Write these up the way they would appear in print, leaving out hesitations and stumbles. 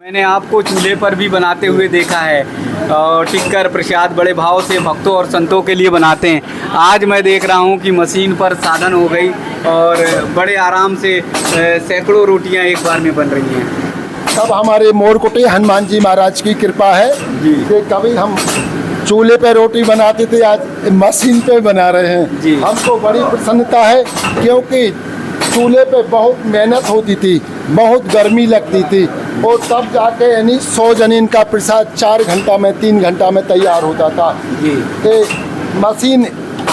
मैंने आपको चूल्हे पर भी बनाते हुए देखा है और टिक्कर प्रसाद बड़े भाव से भक्तों और संतों के लिए बनाते हैं। आज मैं देख रहा हूँ कि मशीन पर साधन हो गई और बड़े आराम से सैकड़ों रोटियाँ एक बार में बन रही हैं। सब हमारे मोरकुटे हनुमान जी महाराज की कृपा है कि कभी हम चूल्हे पे रोटी बनाते थे, आज मशीन पे बना रहे हैं जी। हमको बड़ी प्रसन्नता है क्योंकि चूल्हे पे बहुत मेहनत होती थी, बहुत गर्मी लगती थी और तब जाके यानी 100 जनीन का प्रसाद 4 घंटा में 3 घंटा में तैयार होता था जी। तो मशीन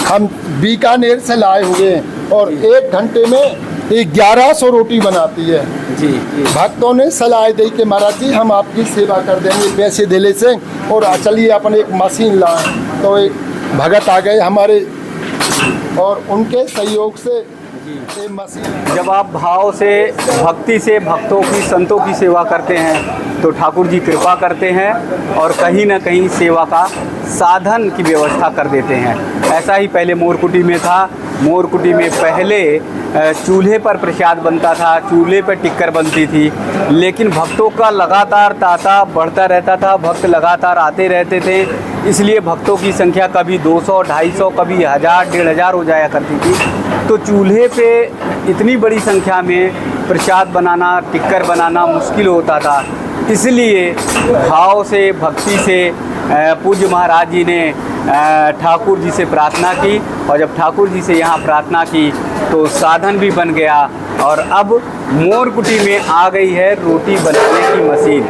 हम बीकानेर से लाए हुए हैं और 1 घंटे में 1100 रोटी बनाती है जी जी। भक्तों ने सलाह दी कि महाराज जी हम आपकी सेवा कर देंगे पैसे दिले से और चलिए अपन एक मशीन लाएं। तो एक भगत आ गए हमारे और उनके सहयोग से ये मशीन। जब आप भाव से भक्ति से भक्तों की संतों की सेवा करते हैं तो ठाकुर जी कृपा करते हैं और कहीं ना कहीं सेवा का साधन की व्यवस्था कर देते हैं। ऐसा ही पहले मोरकुटी में था। मोरकुटी में पहले चूल्हे पर प्रसाद बनता था, चूल्हे पर टिक्कर बनती थी, लेकिन भक्तों का लगातार तांता बढ़ता रहता था, भक्त लगातार आते रहते थे, इसलिए भक्तों की संख्या कभी 200, 250, कभी 1000, 1500 हो जाया करती थी। तो चूल्हे पे इतनी बड़ी संख्या में प्रसाद बनाना, टिक्कर बनाना मुश्किल होता था। इसलिए भाव से भक्ति से पूज्य महाराज जी ने ठाकुर जी से प्रार्थना की और जब ठाकुर जी से यहाँ प्रार्थना की तो साधन भी बन गया और अब मोरकुटी में आ गई है रोटी बनाने की मशीन।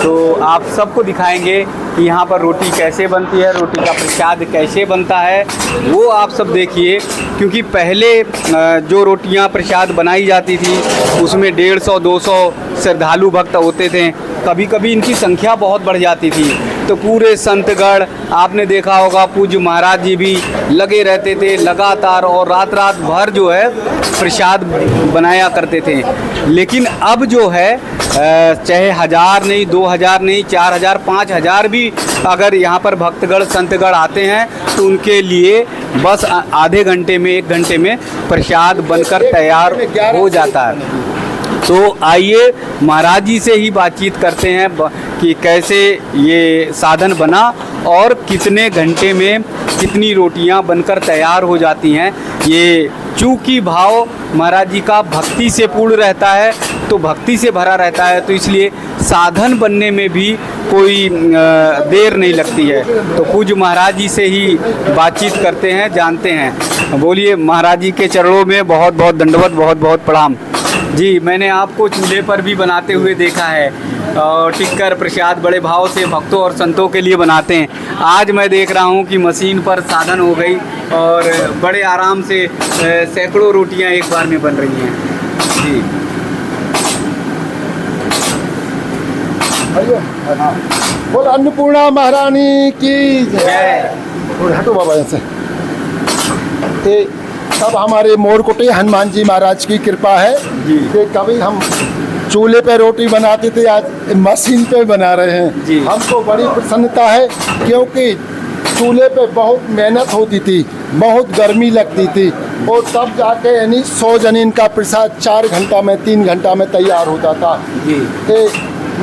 तो आप सबको दिखाएंगे कि यहाँ पर रोटी कैसे बनती है, रोटी का प्रसाद कैसे बनता है, वो आप सब देखिए। क्योंकि पहले जो रोटियाँ प्रसाद बनाई जाती थी उसमें 150, 200 श्रद्धालु भक्त होते थे, कभी कभी इनकी संख्या बहुत बढ़ जाती थी। तो पूरे संतगढ़ आपने देखा होगा, पूज्य महाराज जी भी लगे रहते थे लगातार और रात रात भर जो है प्रसाद बनाया करते थे। लेकिन अब जो है चाहे 1000 नहीं, 2000 नहीं, 4000, 5000 भी अगर यहाँ पर भक्तगढ़ संतगढ़ आते हैं तो उनके लिए बस आधे घंटे में 1 घंटे में प्रसाद बनकर तैयार हो जाता है। तो आइए महाराज जी से ही बातचीत करते हैं कि कैसे ये साधन बना और कितने घंटे में कितनी रोटियां बनकर तैयार हो जाती हैं। ये चूँकि भाव महाराज जी का भक्ति से पूर्ण रहता है, तो भक्ति से भरा रहता है, तो इसलिए साधन बनने में भी कोई देर नहीं लगती है। तो पूज्य महाराज जी से ही बातचीत करते हैं, जानते हैं। बोलिए महाराज जी के चरणों में बहुत बहुत दंडवत, बहुत बहुत प्रणाम। जी, मैंने आपको चूल्हे पर भी बनाते हुए देखा है और टिक्कर प्रसाद बड़े भाव से भक्तों और संतों के लिए बनाते हैं। आज मैं देख रहा हूँ कि मशीन पर साधन हो गई और बड़े आराम से सैकड़ों रोटियाँ एक बार में बन रही हैं। जी बोल अन्नपूर्णा महारानी की जय। हटो बाबा यहाँ से। सब हमारे मोरकुटे हनुमान जी महाराज की कृपा है कि कभी हम चूल्हे पे रोटी बनाते थे, आज मशीन पे बना रहे हैं। हमको बड़ी प्रसन्नता है क्योंकि चूल्हे पे बहुत मेहनत होती थी, बहुत गर्मी लगती थी और तब जाके यानी 100 जनीन का प्रसाद 4 घंटा में 3 घंटा में तैयार होता था। तो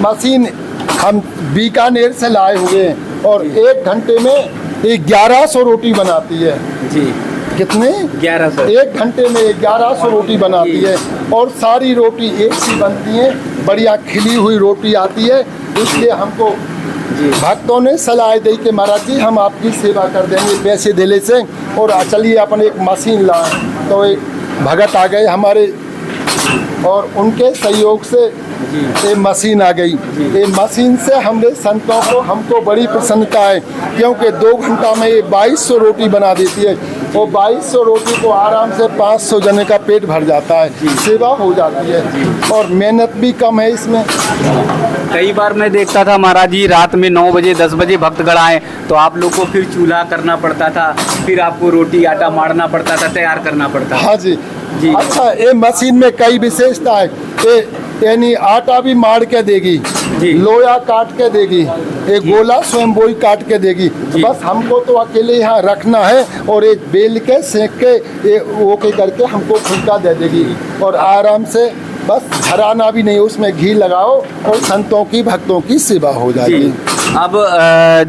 मशीन हम बीकानेर से लाए हुए हैं और 1 घंटे में 1100 रोटी बनाती है जी। कितने? 1100। 1 घंटे में 1100 रोटी बनाती है और सारी रोटी एक सी बनती है, बढ़िया खिली हुई रोटी आती है। इसलिए हमको भक्तों ने सलाह दी कि महाराज जी हम आपकी सेवा कर देंगे पैसे दिले से और चलिए अपन एक मशीन लाएं। तो एक भगत आ गए हमारे और उनके सहयोग से ये मशीन आ गई। ये मशीन से हमने संतों को हमको बड़ी प्रसन्नता है क्योंकि 2 घंटा में ये 2200 रोटी बना देती है और 2200 रोटी को आराम से 500 जने का पेट भर जाता है, सेवा हो जाती है और मेहनत भी कम है इसमें। कई बार मैं देखता था महाराज जी रात में 9 बजे 10 बजे भक्तगढ़ आए तो आप लोग को फिर चूल्हा करना पड़ता था, फिर आपको रोटी आटा मारना पड़ता था, तैयार करना पड़ता था। हाँ जी। अच्छा, ये मशीन में कई विशेषता है। यानी आटा भी मार के देगी, लोया काट के देगी, एक गोला स्वयं बोई काट के देगी। बस हमको तो अकेले यहाँ रखना है और एक बेल के सेक के वो के करके हमको फुल्का दे देगी और आराम से बस घराना भी नहीं, उसमें घी लगाओ और संतों की भक्तों की सेवा हो जाएगी। अब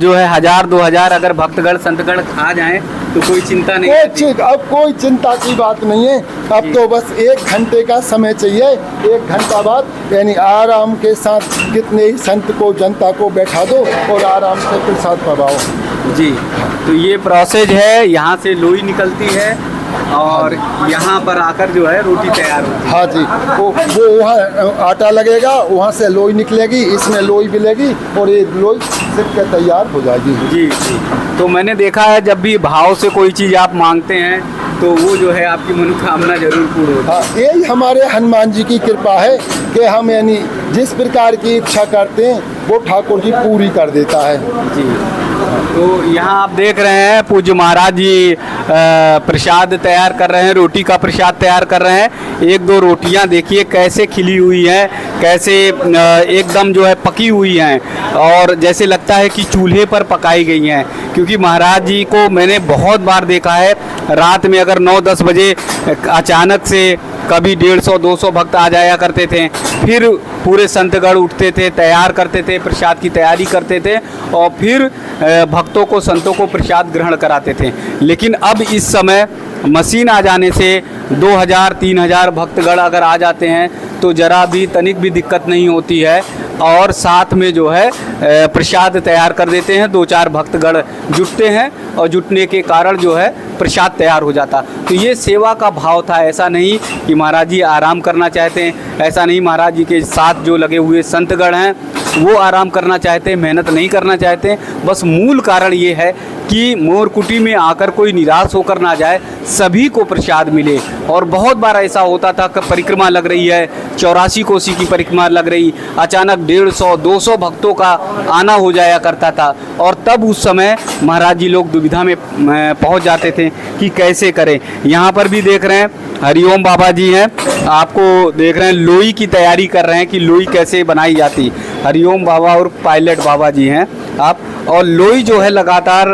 जो है 1000-2000 अगर भक्तगण संतगण खा जाएं तो कोई चिंता नहीं रहती। अब कोई चिंता की बात नहीं है। अब तो बस 1 घंटे का समय चाहिए। 1 घंटा बाद यानी आराम के साथ कितने ही संत को, जनता को बैठा दो और आराम से प्रसाद पवाओ जी। तो ये प्रोसेस है, यहाँ से लोई निकलती है और यहाँ पर आकर जो है रोटी तैयार होती है। हाँ जी, वो वहाँ आटा लगेगा, वहाँ से लोई निकलेगी, इसमें लोई मिलेगी और ये लोई सिक के तैयार हो जाएगी। जी जी। तो मैंने देखा है जब भी भाव से कोई चीज़ आप मांगते हैं तो वो जो है आपकी मनोकामना जरूर पूर्ण होती है। हाँ, यही हमारे हनुमान जी की कृपा है कि हम यानी जिस प्रकार की इच्छा करते हैं वो ठाकुर जी पूरी कर देता है जी। तो यहाँ आप देख रहे हैं पूज्य महाराज जी प्रसाद तैयार कर रहे हैं, रोटी का प्रसाद तैयार कर रहे हैं। 1-2 रोटियाँ देखिए कैसे खिली हुई हैं, कैसे एकदम जो है पकी हुई हैं और जैसे लगता है कि चूल्हे पर पकाई गई हैं। क्योंकि महाराज जी को मैंने बहुत बार देखा है रात में अगर 9-10 बजे अचानक से कभी 150-200 भक्त आ जाया करते थे, फिर पूरे संतगण उठते थे, तैयार करते थे, प्रसाद की तैयारी करते थे और फिर भक्तों को, संतों को प्रसाद ग्रहण कराते थे। लेकिन अब इस समय मशीन आ जाने से 2000-3000 भक्तगण अगर आ जाते हैं तो ज़रा भी तनिक भी दिक्कत नहीं होती है और साथ में जो है प्रसाद तैयार कर देते हैं। 2-4 भक्तगण जुटते हैं और जुटने के कारण जो है प्रसाद तैयार हो जाता। तो ये सेवा का भाव था। ऐसा नहीं कि महाराज जी आराम करना चाहते हैं, ऐसा नहीं महाराज जी के साथ जो लगे हुए संतगण हैं वो आराम करना चाहते हैं, मेहनत नहीं करना चाहते हैं। बस मूल कारण ये है कि मोरकुटी में आकर कोई निराश होकर ना जाए, सभी को प्रसाद मिले। और बहुत बार ऐसा होता था कि परिक्रमा लग रही है, 84 कोसी की परिक्रमा लग रही, अचानक 150-200 भक्तों का आना हो जाया करता था और तब उस समय महाराज जी लोग दुविधा में पहुंच जाते थे कि कैसे करें। यहाँ पर भी देख रहे हैं हरिओम बाबा जी हैं, आपको देख रहे हैं लोई की तैयारी कर रहे हैं कि लोई कैसे बनाई जाती। हरिओम बाबा और पायलट बाबा जी हैं आप, और लोई जो है लगातार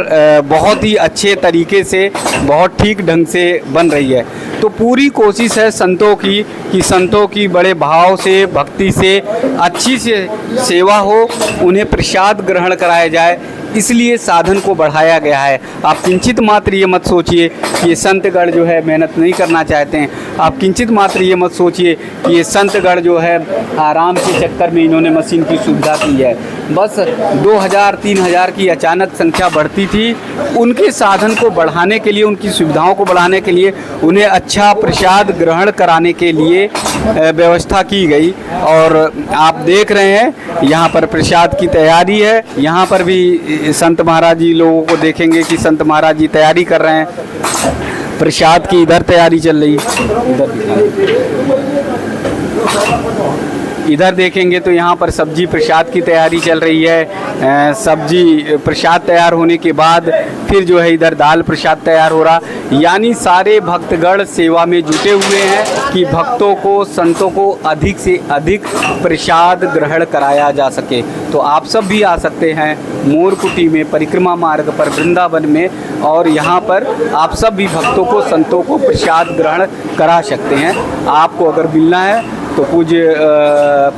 बहुत ही अच्छे तरीके से, बहुत ठीक ढंग से बन रही है। तो पूरी कोशिश है संतों की कि संतों की बड़े भाव से, भक्ति से, अच्छी से सेवा हो, उन्हें प्रसाद ग्रहण कराया जाए, इसलिए साधन को बढ़ाया गया है। आप किंचित मात्र ये मत सोचिए कि ये संतगण जो है मेहनत नहीं करना चाहते हैं। आप किंचित मात्र ये मत सोचिए कि ये संतगण जो है आराम के चक्कर में इन्होंने मशीन की सुविधा की है। बस 2000-3000 की अचानक संख्या बढ़ती थी, उनके साधन को बढ़ाने के लिए, उनकी सुविधाओं को बढ़ाने के लिए, उन्हें अच्छा प्रसाद ग्रहण कराने के लिए व्यवस्था की गई। और आप देख रहे हैं यहाँ पर प्रसाद की तैयारी है। यहाँ पर भी संत महाराज जी लोगों को देखेंगे कि संत महाराज जी तैयारी कर रहे हैं प्रसाद की। इधर तैयारी चल रही है, इधर देखेंगे तो यहाँ पर सब्जी प्रसाद की तैयारी चल रही है। सब्जी प्रसाद तैयार होने के बाद फिर जो है इधर दाल प्रसाद तैयार हो रहा। यानी सारे भक्तगण सेवा में जुटे हुए हैं कि भक्तों को, संतों को अधिक से अधिक प्रसाद ग्रहण कराया जा सके। तो आप सब भी आ सकते हैं मोरकुटी में, परिक्रमा मार्ग पर, वृंदावन में, और यहाँ पर आप सब भी भक्तों को, संतों को प्रसाद ग्रहण करा सकते हैं। आपको अगर मिलना है तो पूज्य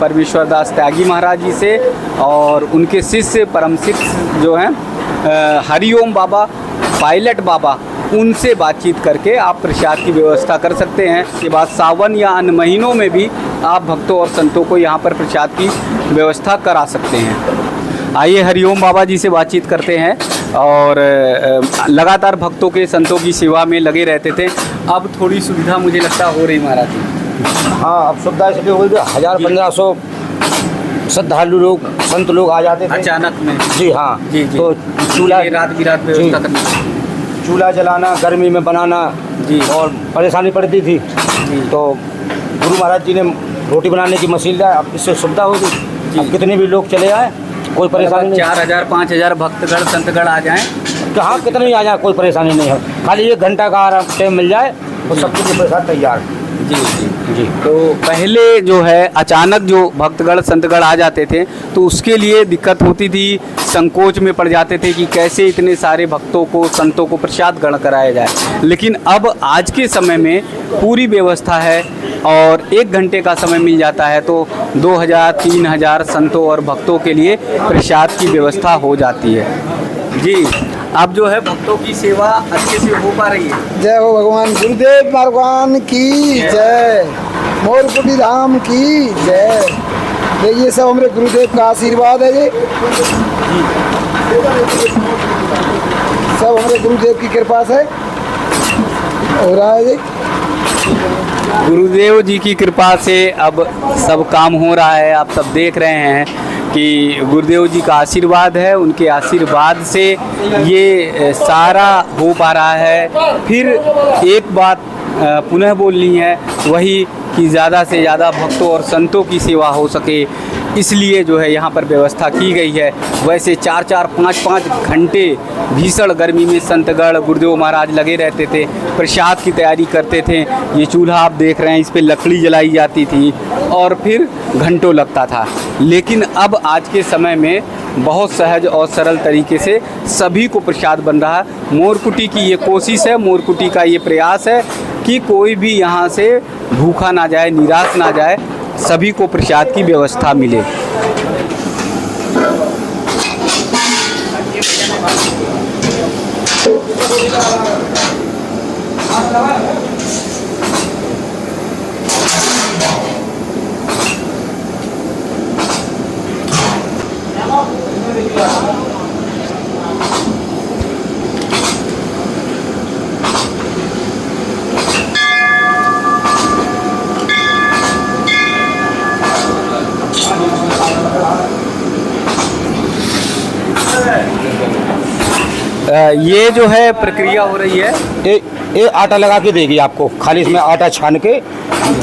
परमेश्वर दास त्यागी महाराज जी से और उनके शिष्य परम शिष्य जो हैं हरिओम बाबा, पायलट बाबा, उनसे बातचीत करके आप प्रसाद की व्यवस्था कर सकते हैं। इसके बाद सावन या अन्य महीनों में भी आप भक्तों और संतों को यहाँ पर प्रसाद की व्यवस्था करा सकते हैं। आइए हरिओम बाबा जी से बातचीत करते हैं। और लगातार भक्तों के, संतों की सेवा में लगे रहते थे, अब थोड़ी सुविधा मुझे लगता हो रही महाराज जी। हाँ, अब सुविधा इसलिए हो गई, 1000-1500 श्रद्धालु लोग, संत लोग आ जाते थे अचानक में। जी हाँ जी जी। तो चूल्हा, रात बिरात व्यवस्था करनी, चूल्हा जलाना, गर्मी में बनाना जी, और परेशानी पड़ती थी जी। तो गुरु महाराज जी ने रोटी बनाने की मशीन लाया, अब इससे सुविधा हो गई। अब कितने भी लोग चले आए, कोई परेशानी नहीं। 4000-5000 भक्तगण, संतगण आ जाएं, कहाँ कितने भी आ जाए, कोई परेशानी नहीं है। खाली 1 घंटा का आराम टाइम मिल जाए तो सबके लिए प्रसाद तैयार। जी जी जी। तो पहले जो है अचानक जो भक्तगण संतगण आ जाते थे तो उसके लिए दिक्कत होती थी, संकोच में पड़ जाते थे कि कैसे इतने सारे भक्तों को संतों को प्रसाद ग्रहण कराया जाए। लेकिन अब आज के समय में पूरी व्यवस्था है और 1 घंटे का समय मिल जाता है तो 2000-3000 संतों और भक्तों के लिए प्रसाद की व्यवस्था हो जाती है। जी, अब जो है भक्तों की सेवा अच्छे से हो पा रही है। जय हो भगवान गुरुदेव भगवान की जय, मोरकुटी धाम की जय। देखिए सब हमारे गुरुदेव का आशीर्वाद है ये, सब हमारे गुरुदेव की कृपा से हो रहा है ये। गुरुदेव जी की कृपा से अब सब काम हो रहा है। आप सब देख रहे हैं कि गुरुदेव जी का आशीर्वाद है, उनके आशीर्वाद से ये सारा हो पा रहा है। फिर एक बात पुनः बोलनी है, वही कि ज़्यादा से ज़्यादा भक्तों और संतों की सेवा हो सके, इसलिए जो है यहाँ पर व्यवस्था की गई है। वैसे 4-4, 5-5 घंटे भीषण गर्मी में संतगण गुरुदेव महाराज लगे रहते थे, प्रसाद की तैयारी करते थे। ये चूल्हा आप देख रहे हैं, इस पे लकड़ी जलाई जाती थी और फिर घंटों लगता था। लेकिन अब आज के समय में बहुत सहज और सरल तरीके से सभी को प्रसाद बन रहा है। मोरकुटी की ये कोशिश है, मोरकुटी का ये प्रयास है कि कोई भी यहाँ से भूखा ना जाए, निराश ना जाए, सभी को प्रसाद की व्यवस्था मिले। ये जो है प्रक्रिया हो रही है, ये आटा लगा के देगी आपको, खाली इसमें आटा छान के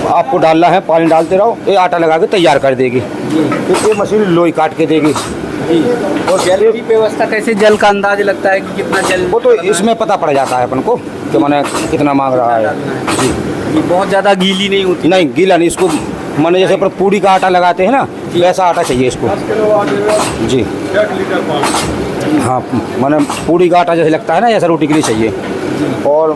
आपको डालना है, पानी डालते रहो, ये आटा लगा के तैयार कर देगी। फिर ये मशीन लोई काट के देगी। और जल की व्यवस्था कैसे, जल का अंदाज लगता है कि कितना जल? वो तो इसमें पता पड़ जाता है अपन को कि मैंने कितना मांग रहा है। जी, ये बहुत ज़्यादा गीली नहीं होती? नहीं गीला नहीं, इसको मैंने जैसे अपन पूड़ी का आटा लगाते हैं ना, वैसा आटा चाहिए इसको। जी हाँ, मैंने पूड़ी का आटा जैसे लगता है ना, ऐसा रोटी के लिए चाहिए। और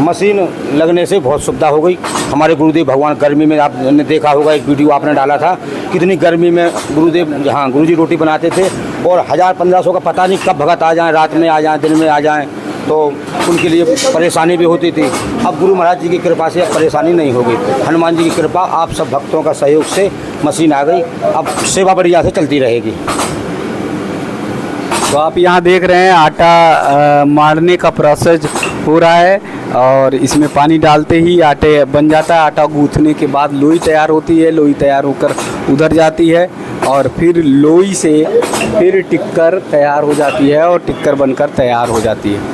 मशीन लगने से बहुत सुविधा हो गई। हमारे गुरुदेव भगवान गर्मी में, आपने देखा होगा एक वीडियो आपने डाला था, कितनी गर्मी में गुरुदेव, हाँ गुरुजी रोटी बनाते थे और 1000-1500 का पता नहीं कब भगत आ जाएं, रात में आ जाएं, दिन में आ जाएं, तो उनके लिए परेशानी भी होती थी। अब गुरु महाराज जी की कृपा से अब परेशानी नहीं होगी। हनुमान जी की कृपा, आप सब भक्तों का सहयोग से मशीन आ गई, अब सेवा बढ़िया से चलती रहेगी। तो आप यहाँ देख रहे हैं आटा मारने का प्रोसेस हो रहा है और इसमें पानी डालते ही आटे बन जाता है। आटा गूँथने के बाद लोई तैयार होती है, लोई तैयार होकर उधर जाती है और फिर लोई से फिर टिक्कर तैयार हो जाती है और टिक्कर बनकर तैयार हो जाती है।